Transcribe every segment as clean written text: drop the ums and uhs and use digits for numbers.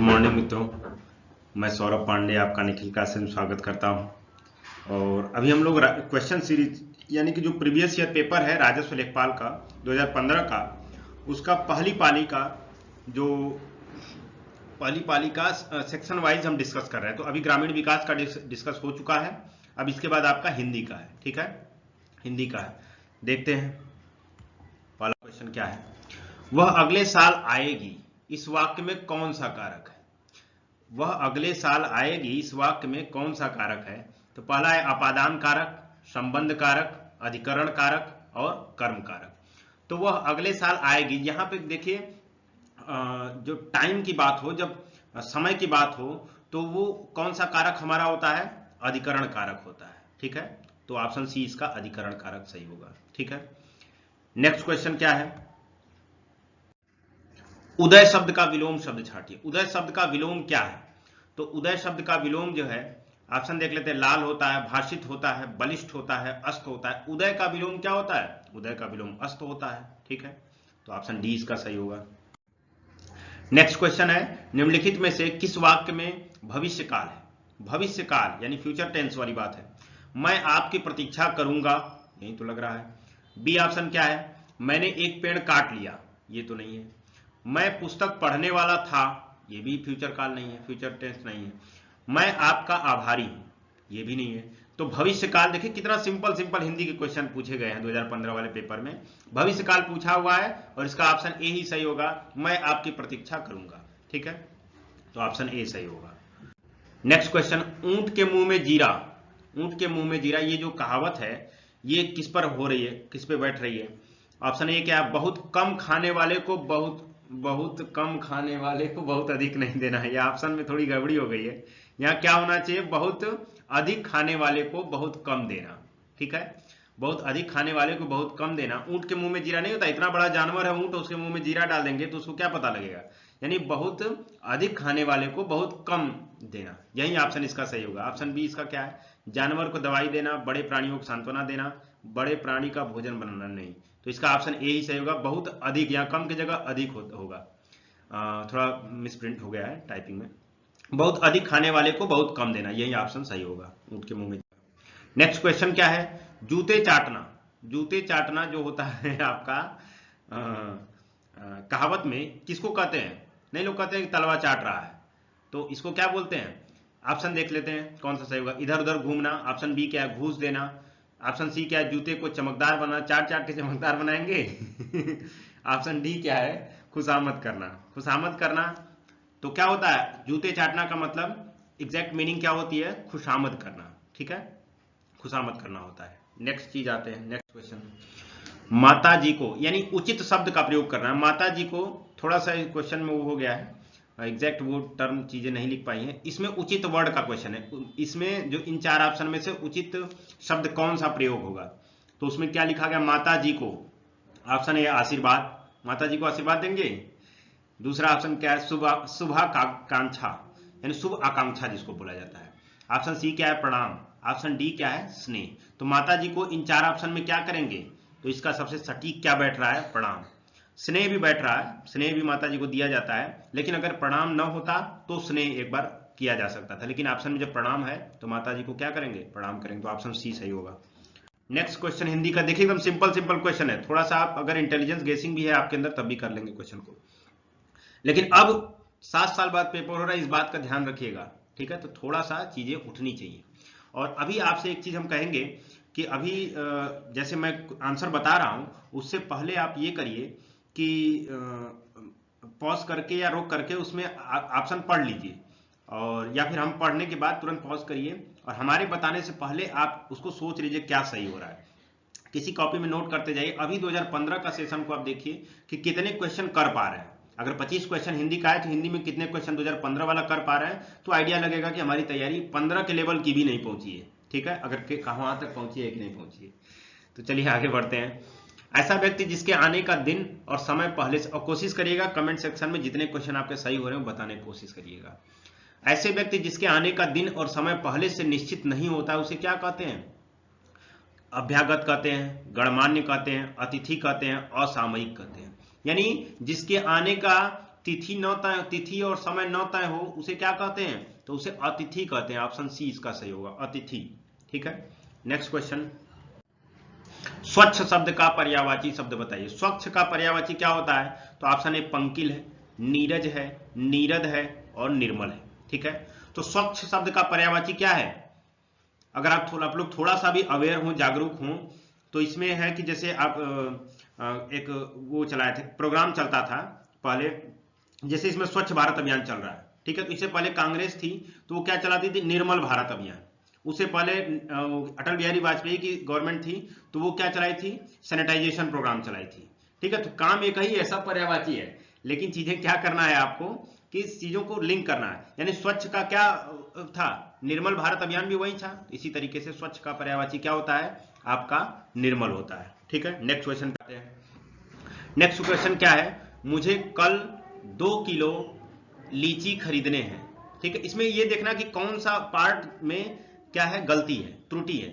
Morning मित्रों, मैं सौरभ पांडे आपका निखिल क्लास में स्वागत करता हूं। और अभी हम लोग क्वेश्चन सीरीज यानी कि जो प्रीवियस ईयर पेपर है राजस्व लेखपाल का 2015 का, उसका पहली पाली का सेक्शन वाइज हम डिस्कस कर रहे हैं। तो अभी ग्रामीण विकास का डिस्कस हो चुका है। अब इसके बाद आपका हिंदी का है। ठीक है, हिंदी का है। देखते हैं पहला क्वेश्चन क्या है। वह अगले साल आएगी, इस वाक्य में कौन सा कारक है? वह अगले साल आएगी, इस वाक्य में कौन सा कारक है? तो पहला है अपादान कारक, संबंध कारक, अधिकरण कारक और कर्म कारक। तो वह अगले साल आएगी, यहां पे देखिए जो टाइम की बात हो, जब समय की बात हो, तो वो कौन सा कारक हमारा होता है? अधिकरण कारक होता है। ठीक है, तो ऑप्शन सी इसका अधिकरण कारक सही होगा। ठीक है, नेक्स्ट क्वेश्चन क्या है। उदय शब्द का विलोम शब्द छाटिए। उदय शब्द का विलोम क्या है? तो उदय शब्द का विलोम जो है, ऑप्शन देख लेते हैं। लाल होता है, भाषित होता है, बलिष्ठ होता है, अस्त होता है। उदय का विलोम क्या होता है? उदय का विलोम अस्त होता है। ठीक है, तो ऑप्शन डी इसका सही होगा। नेक्स्ट क्वेश्चन है, निम्नलिखित में से किस वाक्य में भविष्य काल है? भविष्य काल यानी फ्यूचर टेंस वाली बात है। मैं आपकी प्रतीक्षा करूंगा, यही तो लग रहा है। बी ऑप्शन क्या है? मैंने एक पेड़ काट लिया, ये तो नहीं है। मैं पुस्तक पढ़ने वाला था, ये भी फ्यूचर काल नहीं है, फ्यूचर टेंस नहीं है। मैं आपका आभारी हूं, ये भी नहीं है। तो भविष्य काल देखिए कितना सिंपल सिंपल हिंदी के क्वेश्चन पूछे गए हैं 2015 वाले पेपर में। भविष्य काल पूछा हुआ है और इसका ऑप्शन ए ही सही होगा, मैं आपकी प्रतीक्षा करूंगा। ठीक है, तो ऑप्शन ए सही होगा। नेक्स्ट क्वेश्चन, ऊंट के मुंह में जीरा। ऊंट के मुंह में जीरा, ये जो कहावत है ये किस पर हो रही है, किस पे बैठ रही है? ऑप्शन ए क्या है? बहुत कम खाने वाले को बहुत कम खाने वाले को बहुत अधिक नहीं देना है। यह ऑप्शन में थोड़ी गड़बड़ी हो गई है। यहाँ क्या होना चाहिए? बहुत अधिक खाने वाले को बहुत कम देना। ठीक है, बहुत अधिक खाने वाले को बहुत कम देना। ऊंट के मुंह में जीरा नहीं होता। इतना बड़ा जानवर है ऊंट, उसके मुंह में जीरा डाल देंगे तो उसको क्या पता लगेगा? यानी बहुत अधिक खाने वाले को बहुत कम देना, यही ऑप्शन इसका सही होगा। ऑप्शन बी इसका क्या है? जानवर को दवाई देना, बड़े प्राणियों को सांत्वना देना, बड़े प्राणी का भोजन बनाना नहीं। तो इसका ऑप्शन ए ही सही होगा। बहुत अधिक, यहाँ कम की जगह अधिक होगा। थोड़ा मिसप्रिंट हो गया है टाइपिंग में। बहुत अधिक खाने वाले को बहुत कम देना, यही ऑप्शन सही होगा, ऊंट के मुंह में। नेक्स्ट क्वेश्चन क्या है। जूते चाटना। जूते चाटना जो होता है आपका कहावत में किसको कहते हैं? नहीं लोग कहते हैं कि तलवा चाट रहा है, तो इसको क्या बोलते हैं? ऑप्शन देख लेते हैं कौन सा सही होगा। इधर उधर घूमना। ऑप्शन बी क्या है? घूस देना। ऑप्शन सी क्या है? जूते को चमकदार बनाना, चाट चाट के चमकदार बनाएंगे। ऑप्शन डी क्या है? खुशामद करना। खुशामद करना तो क्या होता है? जूते चाटना का मतलब एग्जैक्ट मीनिंग क्या होती है? खुशामद करना। ठीक है, खुशामद करना होता है। नेक्स्ट चीज आते हैं, नेक्स्ट क्वेश्चन। माता जी को यानी उचित शब्द का प्रयोग करना है। माता जी को थोड़ा सा क्वेश्चन में वो हो गया है, एग्जैक्ट वो टर्म चीजें नहीं लिख पाई हैं। इसमें उचित वर्ड का क्वेश्चन है। इसमें जो इन चार ऑप्शन में से उचित शब्द कौन सा प्रयोग होगा, तो उसमें क्या लिखा गया? माता जी को। ऑप्शन ए आशीर्वाद, माता जी को आशीर्वाद देंगे। दूसरा ऑप्शन क्या है? शुभ आकांक्षा यानी शुभ आकांक्षा जिसको बोला जाता है। ऑप्शन सी क्या है? प्रणाम। ऑप्शन डी क्या है? स्नेह। तो माता जी को इन चार ऑप्शन में क्या करेंगे? तो इसका सबसे सटीक क्या बैठ रहा है? प्रणाम। स्नेह भी बैठ रहा है, स्नेह भी माता जी को दिया जाता है, लेकिन अगर प्रणाम न होता तो स्नेह एक बार किया जा सकता था, लेकिन ऑप्शन में जब प्रणाम है तो माता जी को क्या करेंगे? प्रणाम करेंगे। तो ऑप्शन सी सही होगा। नेक्स्ट क्वेश्चन हिंदी का देखिए, एकदम सिंपल सिंपल क्वेश्चन है। थोड़ा सा आप अगर इंटेलिजेंस गेसिंग भी है आपके अंदर तब भी कर लेंगे क्वेश्चन को, लेकिन अब 7 साल बाद पेपर हो रहा है, इस बात का ध्यान रखिएगा। ठीक है, तो थोड़ा सा चीजें उठनी चाहिए। और अभी आपसे एक चीज हम कहेंगे कि अभी जैसे मैं आंसर बता रहा हूं, उससे पहले आप ये करिए कि पॉज करके या रोक करके उसमें ऑप्शन पढ़ लीजिए, और या फिर हम पढ़ने के बाद तुरंत पॉज करिए और हमारे बताने से पहले आप उसको सोच लीजिए क्या सही हो रहा है। किसी कॉपी में नोट करते जाइए। अभी 2015 का सेशन को आप देखिए कि कितने क्वेश्चन कर पा रहे हैं। अगर 25 क्वेश्चन हिंदी का है तो हिंदी में कितने क्वेश्चन 2015 वाला कर पा रहे हैं, तो आइडिया लगेगा कि हमारी तैयारी 15 के लेवल की भी नहीं पहुंची है। ठीक है, अगर कहां तक पहुंची है कि नहीं पहुंची है। तो चलिए आगे बढ़ते हैं। ऐसा व्यक्ति जिसके आने का दिन और समय पहले से, और कोशिश करिएगा कमेंट सेक्शन में जितने क्वेश्चन आपके सही हो रहे हैं बताने की कोशिश करिएगा। ऐसे व्यक्ति जिसके आने का दिन और समय पहले से निश्चित नहीं होता, उसे क्या कहते हैं? अभ्यागत कहते हैं, गणमान्य कहते हैं, अतिथि कहते हैं, असामयिक कहते हैं। यानी जिसके आने का तिथि न तय, तिथि और समय न तय हो उसे क्या कहते हैं? तो उसे अतिथि कहते हैं। ऑप्शन सी इसका सही होगा, अतिथि। ठीक है, नेक्स्ट क्वेश्चन। स्वच्छ शब्द का पर्यायवाची शब्द बताइए। स्वच्छ का पर्यायवाची क्या होता है? तो ऑप्शन ए पंकिल है, नीरज है, नीरद है और निर्मल है। ठीक है, तो स्वच्छ शब्द का पर्यायवाची क्या है? अगर आप लोग थोड़ा सा भी अवेयर हो, जागरूक हो, तो इसमें है कि जैसे आप एक वो चलाए थे, प्रोग्राम चलता था पहले, जैसे इसमें स्वच्छ भारत अभियान चल रहा है। ठीक है, तो इससे पहले कांग्रेस थी तो वो क्या चलाती थी? निर्मल भारत अभियान। उससे पहले अटल बिहारी वाजपेयी की गवर्नमेंट थी तो वो क्या चलाई थी? सैनिटाइजेशन प्रोग्राम चलाई थी। ठीक है, तो काम एक ही ऐसा पर्यायवाची है, लेकिन चीजें क्या करना है आपको कि इस चीजों को लिंक करना है। यानी स्वच्छ का क्या था? निर्मल भारत अभियान भी वही था। इसी तरीके से स्वच्छ का पर्यायवाची क्या होता है? आपका निर्मल होता है। ठीक है, नेक्स्ट क्वेश्चन पे आते हैं। नेक्स्ट क्वेश्चन क्या है? मुझे कल 2 किलो लीची खरीदने हैं। ठीक है, इसमें ये देखना कि कौन सा पार्ट में क्या है, गलती है, त्रुटि है।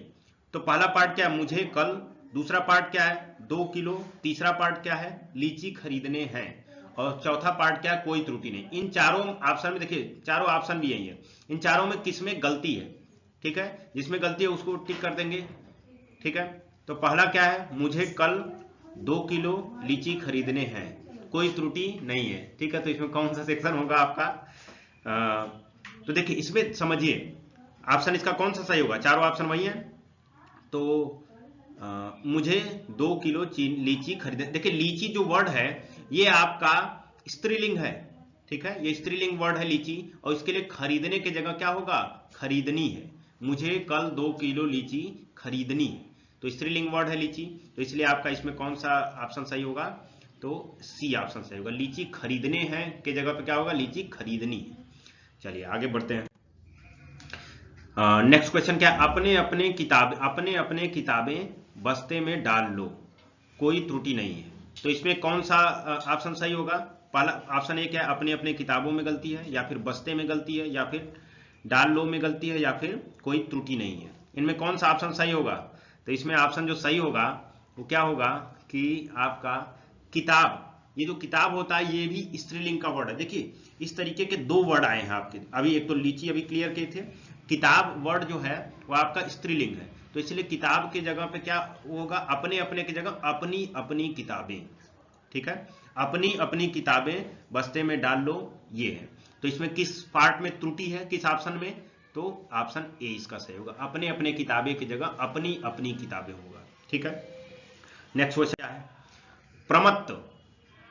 तो पहला पार्ट क्या है? मुझे कल। दूसरा पार्ट क्या है? 2 किलो। तीसरा पार्ट क्या है? लीची खरीदने हैं। और चौथा पार्ट क्या है? कोई त्रुटि नहीं। इन चारों ऑप्शन में देखिए, चारों ऑप्शन भी यही है, इन चारों में किसमें गलती है? ठीक है, जिसमें गलती है उसको टिक कर देंगे। ठीक है, तो पहला क्या है? मुझे कल 2 किलो लीची खरीदने हैं, कोई त्रुटि नहीं है। ठीक है, तो इसमें कौन सा सेक्शन होगा आपका? तो देखिए इसमें समझिए, ऑप्शन इसका कौन सा सही होगा? चारों ऑप्शन वही है। तो मुझे 2 किलो लीची खरीदने। देखिए लीची जो वर्ड है ये आपका स्त्रीलिंग है। ठीक है, ये स्त्रीलिंग वर्ड है लीची, और इसके लिए खरीदने की जगह क्या होगा? खरीदनी है। मुझे कल 2 किलो लीची खरीदनी है, तो स्त्रीलिंग वर्ड है लीची, तो इसलिए आपका इसमें कौन सा ऑप्शन सही होगा? तो सी ऑप्शन सही होगा। लीची खरीदने हैं की जगह पे क्या होगा? लीची खरीदनी है। चलिए आगे बढ़ते हैं। नेक्स्ट क्वेश्चन क्या? अपने अपने किताबें बस्ते में डाल लो, कोई त्रुटि नहीं है। तो इसमें कौन सा ऑप्शन सही होगा? पहला ऑप्शन ए क्या है? अपने अपने किताबों में गलती है, या फिर बस्ते में गलती है, या फिर डाल लो में गलती है, या फिर कोई त्रुटि नहीं है। इनमें कौन सा ऑप्शन सही होगा? तो इसमें ऑप्शन जो सही होगा वो क्या होगा कि आपका किताब। ये जो किताब होता है ये भी स्त्रीलिंग का वर्ड है। देखिए इस तरीके के दो वर्ड आए हैं आपके अभी, एक तो लीची अभी क्लियर किए थे। किताब वर्ड जो है वो आपका स्त्रीलिंग है, तो इसलिए किताब की जगह पे क्या होगा? अपने अपने की जगह अपनी अपनी किताबें। ठीक है, अपनी अपनी किताबें बस्ते में डाल लो, ये है। तो इसमें किस पार्ट में त्रुटि है, किस ऑप्शन में? तो ऑप्शन ए इसका सही होगा, अपने अपने किताबें की जगह अपनी अपनी किताबें होगा। ठीक है, नेक्स्ट क्वेश्चन क्या है? प्रमत्त,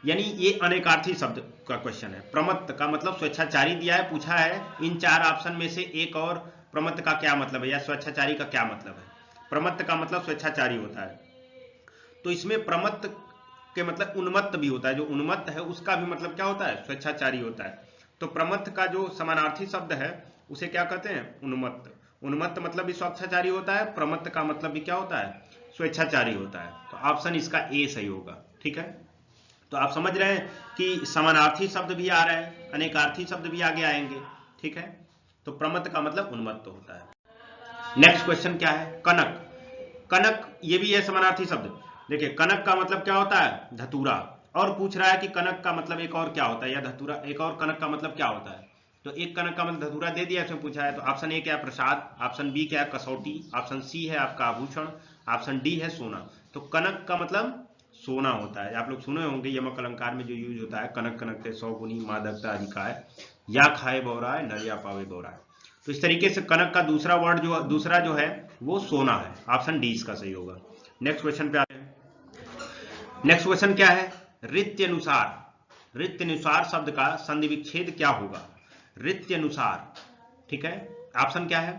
यानी ये अनेकार्थी शब्द का क्वेश्चन है। प्रमत्त का मतलब स्वेच्छाचारी दिया है, पूछा है इन चार ऑप्शन में से एक और प्रमत्त का क्या मतलब है, या स्वेच्छाचारी का क्या मतलब है? प्रमत्त का मतलब स्वेच्छाचारी होता है, तो इसमें प्रमत्त के मतलब उन्मत्त भी होता है। जो उन्मत्त है उसका भी मतलब क्या होता है? स्वेच्छाचारी होता है। तो प्रमत्त का जो समानार्थी शब्द है उसे क्या कहते हैं? उन्मत्त। उन्मत्त मतलब भी स्वेच्छाचारी होता है, प्रमत्त का मतलब भी क्या होता है? स्वेच्छाचारी होता है। तो ऑप्शन इसका ए सही होगा। ठीक है, तो आप समझ रहे हैं कि समानार्थी शब्द भी आ रहे हैं, अनेकार्थी शब्द भी आगे आएंगे। ठीक है, तो प्रमत्त का मतलब उन्मत्त होता है। नेक्स्ट क्वेश्चन क्या है? कनक। कनक ये भी है समानार्थी शब्द। देखिए कनक का मतलब क्या होता है? धतूरा। और पूछ रहा है कि कनक का मतलब एक और क्या होता है, या धतूरा एक और कनक का मतलब क्या होता है? तो एक कनक का मतलब धतूरा दे दिया, इसमें पूछा है। तो ऑप्शन ए क्या है? प्रसाद। ऑप्शन बी क्या है? कसौटी। ऑप्शन सी है आपका आभूषण। ऑप्शन डी है सोना। तो कनक का मतलब सोना होता है। आप लोग सुने होंगे यमक अलंकार में जो यूज होता है, कनक कनक ते 100 गुनी मादकता अधिकाय, या खाए बौराय नर या पावे बौराय। तो इस तरीके से कनक का दूसरा जो है वो सोना है। ऑप्शन डी इसका सही होगा। नेक्स्ट क्वेश्चन पे आते हैं। नेक्स्ट क्वेश्चन क्या है? रित्यनुसार। रित्यनुसार शब्द का संधि विच्छेद क्या होगा? रित्यनुसार। ठीक है, ऑप्शन क्या है?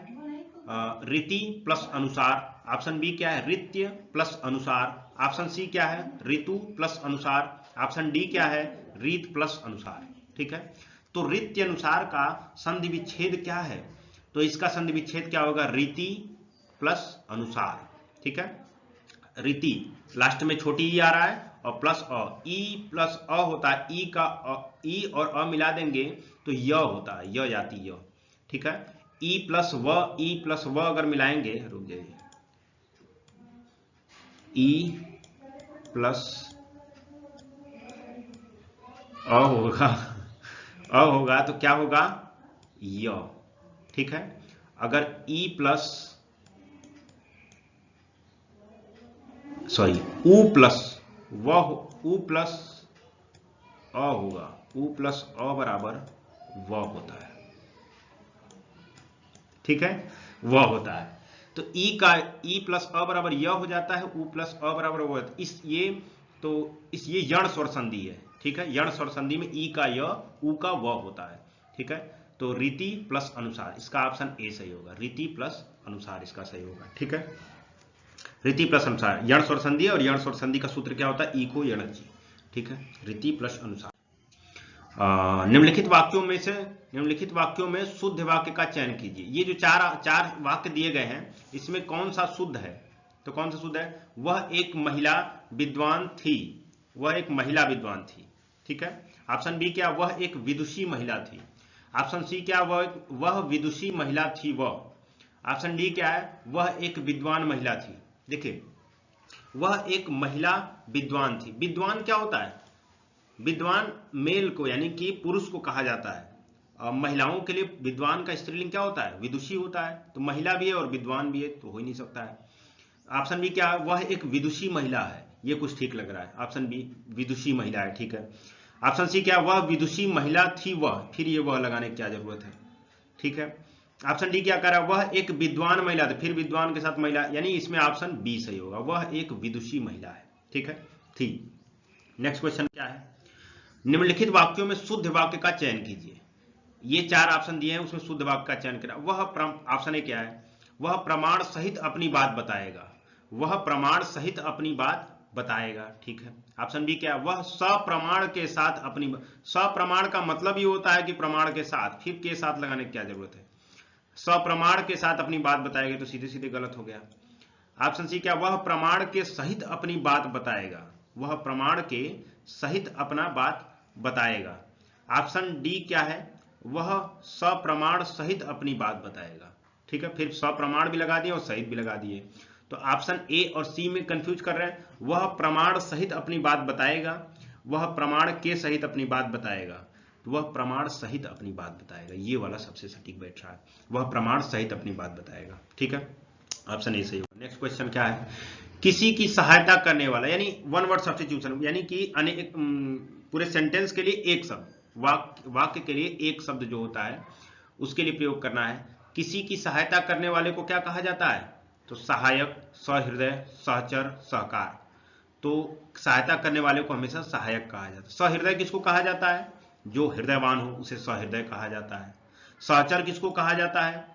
रीति प्लस अनुसार। ऑप्शन बी क्या है? रित्य प्लस अनुसार। ऑप्शन सी क्या है? ऋतु प्लस अनुसार। ऑप्शन डी क्या है? रीत प्लस अनुसार। ठीक है, तो रीत्य अनुसार का संधि विच्छेद क्या है? तो इसका संधि विच्छेद क्या होगा? रीति प्लस अनुसार। ठीक है, रीति लास्ट में छोटी ई आ रहा है, और प्लस अ, ई प्लस अ होता है। ई का ई और अ मिला देंगे तो य होता है, य जाती य। ठीक है, ई प्लस व अगर मिलाएंगे, रुक जाइए, ई प्लस अ होगा अ होगा तो क्या होगा, य, ठीक है। अगर ई प्लस सॉरी उ प्लस वह, उ प्लस अ होगा, उ प्लस अ बराबर व होता है, ठीक है, वह होता है। तो ई का ई प्लस अ बराबर य हो जाता है, उ प्लस अ बराबर व, इस ये तो इस ये यण स्वर संधि है, ठीक है। यण स्वर संधि में ई का य, उ का व होता है, ठीक है। तो रीति प्लस अनुसार, इसका ऑप्शन ए सही होगा, रीति प्लस अनुसार इसका सही होगा, ठीक है। रीति प्लस अनुसार यण स्वर संधि है, और यण स्वर संधि का सूत्र क्या होता है, ई को यण जी, ठीक है। रीति प्लस अनुसार। निम्नलिखित वाक्यों में शुद्ध वाक्य का चयन कीजिए। ये जो चार वाक्य दिए गए हैं, इसमें कौन सा शुद्ध है, तो कौन सा शुद्ध है, वह एक महिला विद्वान थी, वह एक महिला विद्वान थी, ठीक है। ऑप्शन बी क्या, वह एक विदुषी महिला थी। ऑप्शन सी क्या, वह विदुषी महिला थी वह। ऑप्शन डी क्या है, वह एक विद्वान महिला थी। देखिए, वह एक महिला विद्वान थी, विद्वान क्या होता है, विद्वान मेल को यानी कि पुरुष को कहा जाता है, और महिलाओं के लिए विद्वान का स्त्रीलिंग क्या होता है, विदुषी होता है। तो महिला भी है और विद्वान भी है, तो हो ही नहीं सकता है। ऑप्शन बी क्या है, वह एक विदुषी महिला है, ये कुछ ठीक लग रहा है, ऑप्शन बी विदुषी महिला है, ठीक है। ऑप्शन सी क्या, वह विदुषी महिला थी वह, फिर ये वह लगाने की क्या जरूरत है, ठीक है। ऑप्शन डी क्या कर रहा है, वह एक विद्वान महिला थी, फिर विद्वान के साथ महिला, यानी इसमें ऑप्शन बी सही होगा, वह एक विदुषी महिला है, ठीक है, थी। नेक्स्ट क्वेश्चन क्या है, निम्नलिखित वाक्यों में शुद्ध वाक्य का चयन कीजिए। ये चार ऑप्शन दिए हैं, उसमें शुद्ध वाक्य का चयन करा। वह ऑप्शन ए क्या है, वह प्रमाण सहित अपनी बात बताएगा, वह प्रमाण सहित अपनी बात बताएगा, ठीक है। ऑप्शन बी क्या है, वह सप्रमाण के साथ अपनी, सप्रमाण का मतलब ही होता है कि प्रमाण के साथ, फिर के साथ लगाने की क्या जरूरत है, सप्रमाण के साथ अपनी बात बताएगा, तो सीधे सीधे गलत हो गया। ऑप्शन सी क्या, वह प्रमाण के सहित अपनी बात बताएगा, वह प्रमाण के सहित अपना बात बताएगा। ऑप्शन डी क्या है, वह सप्रमाण सहित अपनी बात बताएगा, ठीक है। फिर सप्रमाण भी लगा दिए और सहित भी लगा दिए, तो ऑप्शन ए और सी में कंफ्यूज कर रहे हैं। वह प्रमाण सहित अपनी बात बताएगा, वह प्रमाण के सहित अपनी बात बताएगा, तो वह प्रमाण सहित अपनी बात बताएगा, ये वाला सबसे सटीक बैठ रहा है, वह प्रमाण सहित अपनी बात बताएगा, ठीक है। ऑप्शन ए सही होगा। नेक्स्ट क्वेश्चन क्या है, किसी की सहायता करने वाला, यानी वन वर्ड सब्स्टिट्यूशन, यानी कि अनेक पूरे सेंटेंस के लिए एक शब्द, वाक्य के लिए एक शब्द जो होता है उसके लिए प्रयोग करना है। किसी की सहायता करने वाले को क्या कहा जाता है, तो सहायक, सहृदय, सहचर, सहकार। तो सहायता करने वाले को हमेशा सहायक कहा जाता है। सहृदय किसको कहा जाता है, जो हृदयवान हो उसे सहृदय कहा जाता है। सहचर किसको कहा जाता है,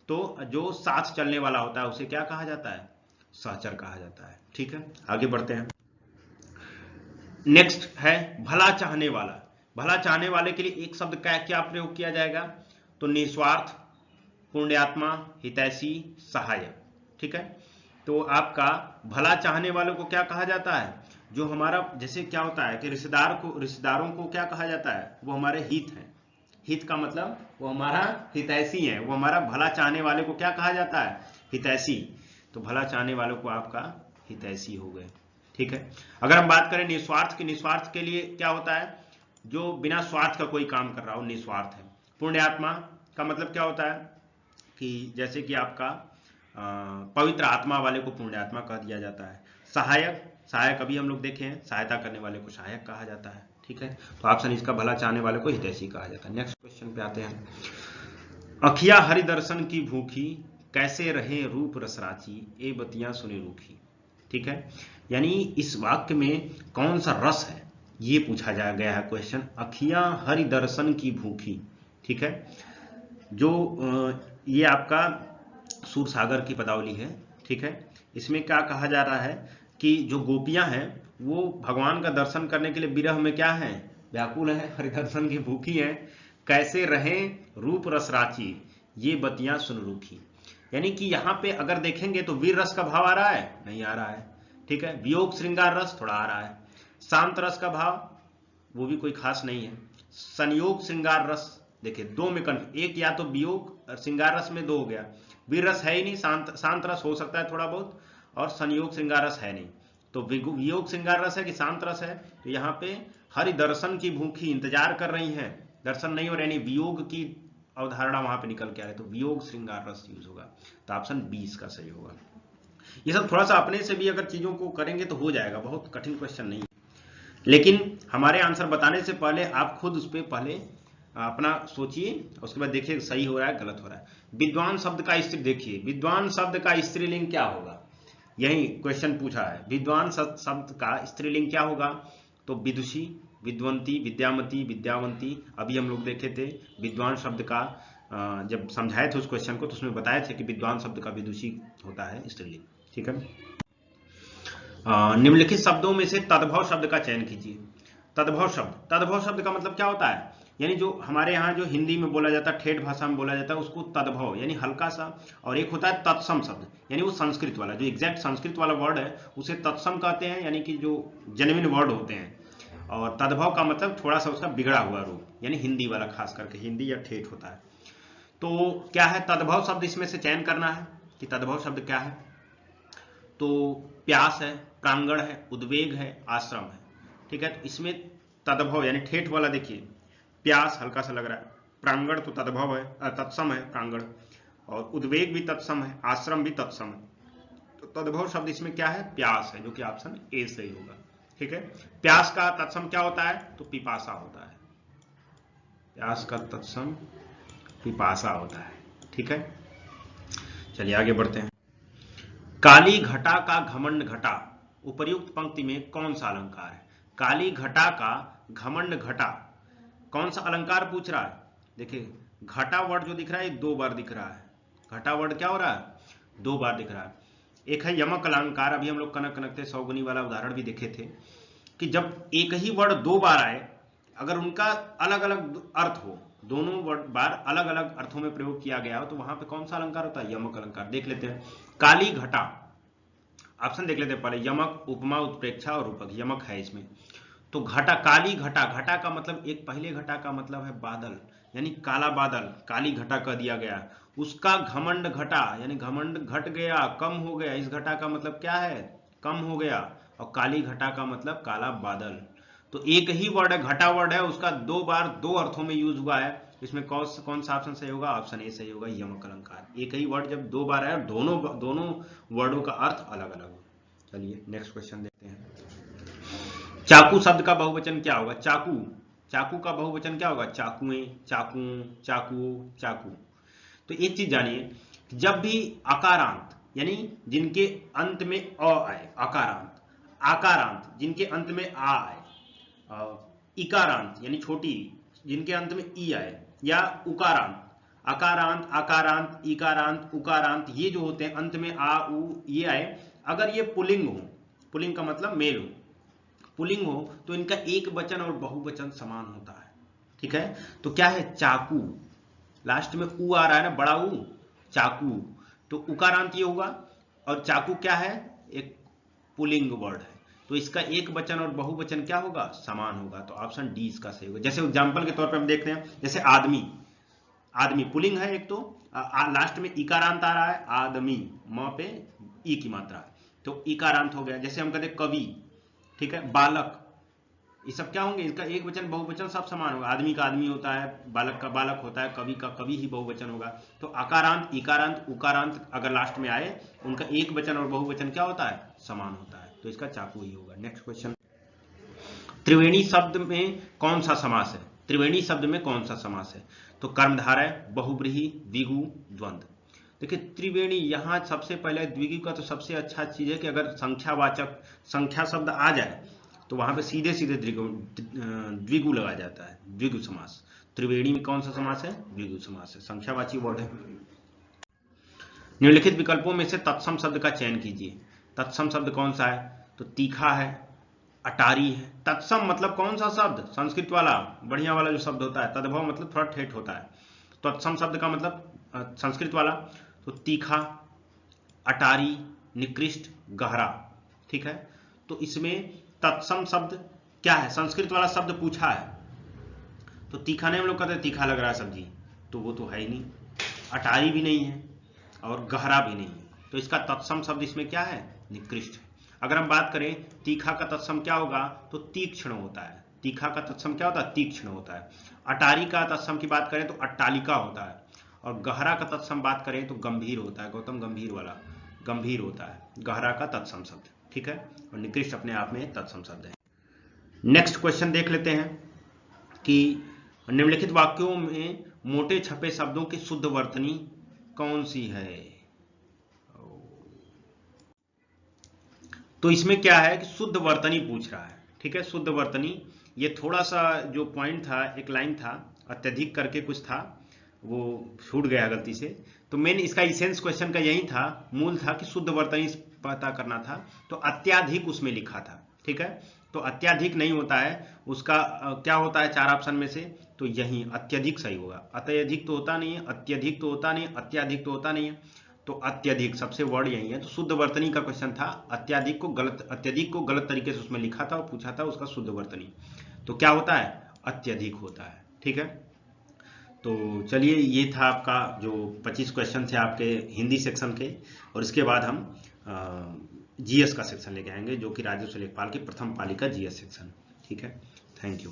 तो जो साथ चलने वाला होता है उसे क्या कहा जाता है, सहचर कहा जाता है, ठीक है। आगे बढ़ते हैं। नेक्स्ट है भला चाहने वाला। भला चाहने वाले के लिए एक शब्द का क्या प्रयोग किया जाएगा, तो निस्वार्थ, पुण्यात्मा, हितैषी, सहायक, ठीक है। तो आपका भला चाहने वालों को क्या कहा जाता है, जो हमारा, जैसे क्या होता है कि रिश्तेदारों को क्या कहा जाता है, वो हमारे हित हैं। हित का मतलब वो हमारा हितैषी है, वो हमारा भला चाहने वाले को क्या कहा जाता है, हितैषी। तो भला चाहने वालों को आपका हितैषी हो गए, ठीक है। अगर हम बात करें निस्वार्थ की, निस्वार्थ के लिए क्या होता है, जो बिना स्वार्थ का कोई काम कर रहा हो, निस्वार्थ है। पुण्यात्मा का मतलब क्या होता है, कि जैसे कि आपका पवित्र आत्मा वाले को पुण्यात्मा कह दिया जाता है। सहायक, सहायक अभी हम लोग देखे हैं, सहायता करने वाले को सहायक कहा जाता है, ठीक है। तो ऑप्शन इसका भला चाहने वाले को हितैषी कहा जाता है। नेक्स्ट क्वेश्चन पे आते हैं। अखिया हरि दर्शन की भूखी, कैसे रहे रूप रसराची, ए बतियां सुनी रूखी, ठीक है। यानी इस वाक्य में कौन सा रस है, ये पूछा जा गया है क्वेश्चन। अखिया हरि दर्शन की भूखी, ठीक है। जो ये आपका सूरसागर की पदावली है, ठीक है। इसमें क्या कहा जा रहा है कि जो गोपियां हैं वो भगवान का दर्शन करने के लिए विरह में क्या है, व्याकुल है, हरिदर्शन की भूखी है। कैसे रहें रूप रसराची, ये बतियां सुन रूखी। यानी कि यहाँ पे अगर देखेंगे तो वीर रस का भाव आ रहा है, नहीं आ रहा है, ठीक है। वियोग श्रृंगार रस थोड़ा आ रहा है। शांत रस का भाव वो भी कोई खास नहीं है। संयोग श्रृंगार रस, देखिए दो में एक या तो वियोग श्रृंगार रस में दो हो गया, वीर रस है ही नहीं, शांत रस हो सकता है थोड़ा बहुत, और संयोग श्रृंगार रस है नहीं। तो वियोग श्रृंगार रस है कि शांत रस है, तो यहाँ पे हरि दर्शन की भूखी इंतजार कर रही हैं दर्शन नहीं हो रहा, यानी वियोग की अवधारणा वहां पे निकल के आ रही, तो वियोग श्रृंगार रस यूज होगा, तो ऑप्शन 20 का सही होगा। ये सब थोड़ा सा अपने से भी अगर चीजों को करेंगे तो हो जाएगा, बहुत कठिन क्वेश्चन नहीं है, लेकिन हमारे आंसर बताने से पहले आप खुद उस पर पहले अपना सोचिए, उसके बाद देखिए सही हो रहा है गलत हो रहा है। विद्वान शब्द का स्त्री, देखिए विद्वान शब्द का स्त्रीलिंग क्या होगा, यही क्वेश्चन पूछा है, विद्वान शब्द का स्त्रीलिंग क्या होगा, तो विदुषी, विद्वंती, विद्यामती, विद्यावंती। अभी हम लोग देखे थे विद्वान शब्द का, जब समझाए थे उस क्वेश्चन को तो उसमें बताए थे कि विद्वान शब्द का विदुषी होता है स्त्रीलिंग, ठीक है। निम्नलिखित शब्दों में से तद्भव शब्द का चयन कीजिए। तद्भव शब्द, तद्भव शब्द का मतलब क्या होता है, यानी जो हमारे यहाँ जो हिंदी में बोला जाता है, ठेठ भाषा में बोला जाता है, उसको तद्भव यानी हल्का सा, और एक होता है तत्सम शब्द, यानी वो संस्कृत वाला, जो एग्जैक्ट संस्कृत वाला वर्ड है उसे तत्सम कहते हैं, यानी कि जो जेन्युइन वर्ड होते हैं। और तद्भव का मतलब थोड़ा सा उसका बिगड़ा हुआ रूप, यानी हिंदी वाला, खास करके हिंदी या ठेठ होता है। तो क्या है तद्भव शब्द, इसमें से चयन करना है कि तद्भव शब्द क्या है। तो प्यास है, प्रांगण है, उद्वेग है, आश्रम है, ठीक है। तो इसमें तद्भव यानी ठेठ वाला, देखिए प्यास हल्का सा लग रहा है, प्रांगण तो तद्भव है, तत्सम है प्रांगण, और उद्वेग भी तत्सम है, आश्रम भी तत्सम है। तो तद्भव शब्द इसमें क्या है, प्यास है, जो कि ऑप्शन ए सही होगा, ठीक है। प्यास का तत्सम क्या होता है, तो पिपासा होता है, प्यास का तत्सम पिपासा होता है, ठीक है। चलिए आगे बढ़ते हैं। काली घटा का घमंड घटा, उपर्युक्त पंक्ति में कौन सा अलंकार है। काली घटा का घमंड घटा, कौन सा अलंकार पूछ रहा है। देखिए घटा वर्ड जो दिख रहा है दो बार दिख रहा है, घटा वर्ड क्या हो रहा है, दो बार दिख रहा है। एक है यमक अलंकार, अभी हम लोग कनक कनक थे सौगुनी वाला उदाहरण भी देखे थे, कि जब एक ही वर्ड दो बार आए, अगर उनका अलग अलग अर्थ हो, दोनों वर्ड बार अलग अलग अर्थों में प्रयोग किया गया हो, तो वहां पे कौन सा अलंकार होता है, यमक अलंकार। देख लेते हैं, काली घटा, ऑप्शन देख लेते हैं पहले, यमक, उपमा, उत्प्रेक्षा और रूपक, यमक है इसमें। तो घटा, काली घटा, घटा का मतलब एक पहले घटा का मतलब है बादल, यानी काला बादल, काली घटा कह दिया गया। उसका घमंड घटा, यानी घमंड घट गया, कम हो गया, इस घटा का मतलब क्या है, कम हो गया, और काली घटा का मतलब काला बादल। तो एक ही वर्ड है, घटा वर्ड है, उसका दो बार दो अर्थों में यूज हुआ है, इसमें कौन सा ऑप्शन सही होगा, ऑप्शन ए सही होगा, यमक अलंकार। एक ही वर्ड जब दो बार है, दोनों वर्डों का अर्थ अलग अलग हो। चलिए नेक्स्ट क्वेश्चन देखते हैं। चाकू शब्द का बहुवचन क्या होगा, चाकू, चाकू का बहुवचन क्या होगा, चाकुएं, चाकू, चाकू, चाकू। तो एक चीज जानिए, जब भी आकारांत यानी जिनके अंत में अ आए, आकारांत, आकारांत जिनके अंत में आ आए, इकारांत यानी छोटी जिनके अंत में ई आए, या उकारांत, अकारांत, आकारांत, इकारांत, उकारांत, ये जो होते हैं अंत में आ उ ये आए, अगर ये पुल्लिंग हो, पुल्लिंग का मतलब मेल हो, पुल्लिंग हो, तो इनका एक वचन और बहुवचन समान होता है, ठीक है। तो क्या है, चाकू, लास्ट में ऊ आ रहा है ना, बड़ा ऊ, चाकू, तो उकारांत ये होगा, और चाकू क्या है, एक पुल्लिंग वर्ड है, तो इसका एक वचन और बहुवचन क्या होगा, समान होगा, तो ऑप्शन डी इसका सही होगा। जैसे एग्जांपल के तौर पे हम देखते हैं, जैसे आदमी, आदमी पुल्लिंग है एक, तो लास्ट में इकारांत आ रहा है, आदमी, म पे ई की मात्रा, तो इकारांत हो गया। जैसे हम कहते हैं कवि, ठीक है, बालक, ये सब क्या होंगे, इसका एक वचन बहुवचन सब समान होगा, आदमी का आदमी होता है, बालक का बालक होता है, कवि का कवि ही बहुवचन होगा। तो आकारांत, इकारांत, उकारांत अगर लास्ट में आए, उनका एक वचन और बहुवचन क्या होता है, समान होता है, तो इसका चाकू ही होगा। नेक्स्ट क्वेश्चन, त्रिवेणी शब्द में कौन सा समास है, त्रिवेणी शब्द में कौन सा समास है। तो कर्मधारय, बहुव्रीहि, द्विगु, द्वंद्व। देखिए त्रिवेणी, यहां सबसे पहले द्विगु का तो सबसे अच्छा चीज है कि अगर संख्यावाचक संख्या शब्द आ जाए तो वहां पे सीधे सीधे द्विगु लगा जाता है, द्विगु समास। त्रिवेणी में कौन सा समास है, द्विगु समास है, संख्यावाची वर्ड है। निम्नलिखित विकल्पों में से तत्सम शब्द का चयन कीजिए। तत्सम शब्द कौन सा है, तो तीखा है, अटारी है। तत्सम मतलब कौन सा शब्द, संस्कृत वाला बढ़िया वाला जो शब्द होता है, तद्भव मतलब थोड़ा ठेठ होता है, तत्सम शब्द का मतलब संस्कृत वाला, तो तीखा, अटारी, निकृष्ट, गहरा, ठीक है। तो इसमें तत्सम शब्द क्या है, संस्कृत वाला शब्द पूछा है, तो तीखा नहीं, हम लोग कहते हैं तीखा लग रहा है सब्जी, तो वो तो है ही नहीं, अटारी भी नहीं है और गहरा भी नहीं है, तो इसका तत्सम शब्द इसमें क्या है, निकृष्ट है। अगर हम बात करें तीखा का तत्सम क्या होगा, तो तीक्ष्ण होता है, तीखा का तत्सम क्या होता है? तीक्ष्ण होता है। अटारी का तत्सम की बात करें तो अट्टालिका होता है, और गहरा का तत्सम बात करें तो गंभीर होता है। गौतम गंभीर वाला गंभीर होता है गहरा का तत्सम शब्द, ठीक है। और निकृष्ट अपने आप में तत्सम शब्द है। नेक्स्ट क्वेश्चन देख लेते हैं कि निम्नलिखित वाक्यों में मोटे छपे शब्दों की शुद्ध वर्तनी कौन सी है? तो इसमें क्या है कि शुद्ध वर्तनी पूछ रहा है, ठीक है। शुद्ध वर्तनी, ये थोड़ा सा जो पॉइंट था, एक लाइन था, अत्यधिक करके कुछ था, वो छूट गया गलती से। तो मेन इसका इसेंस क्वेश्चन का यही था, मूल था कि शुद्ध वर्तनी पता करना था। तो अत्याधिक उसमें लिखा था, ठीक है। तो अत्याधिक नहीं होता है उसका, क्या होता है चार ऑप्शन में से? तो यही अत्यधिक सही होगा। अत्यधिक तो होता नहीं है, अत्यधिक तो होता नहीं, अत्याधिक तो होता नहीं है, तो अत्यधिक सबसे वर्ड यही है। तो शुद्ध वर्तनी का क्वेश्चन था, अत्यधिक को गलत तरीके से उसमें लिखा था और पूछा था उसका शुद्ध वर्तनी। तो क्या होता है? अत्यधिक होता है, ठीक है। तो चलिए, ये था आपका जो 25 क्वेश्चन थे आपके हिंदी सेक्शन के, और इसके बाद हम जीएस का सेक्शन लेके आएंगे, जो कि राजस्व लेखपाल की प्रथम पाली का जीएस सेक्शन, ठीक है। Thank you.